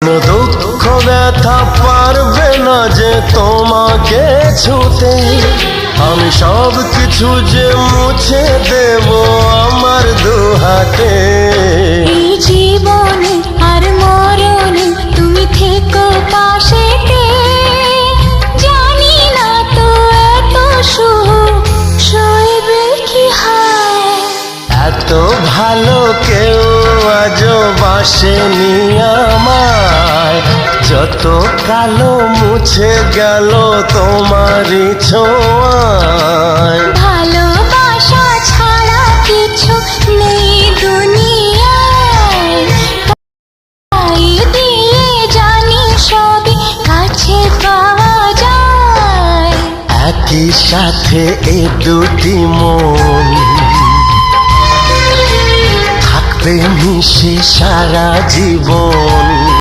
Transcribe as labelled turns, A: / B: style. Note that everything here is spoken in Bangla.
A: দুঃখ ব্যথা পারবে না যে তোমাকে ছুতে, আমি সব কিছু যে মুছে দেব আমার দুহাতে।
B: এই জীবনে আর মরণে তুমি থেকো পাশেতে, জানি না তো এত সুখ সইবে কি হয়।
A: এত ভালো কেউ আজও বাসেনি আমায়, যত কালো মুছে গেল তোমারই ছোঁয়ায়।
B: ভালোবাসা ছাড়া কিছু নেই দুনিয়ায়, তাই দিয়ে জানি সবই কাছে পাওয়া যায়।
A: একই সাথে এ দুটি মন থাকবে মিশে সারা জীবন।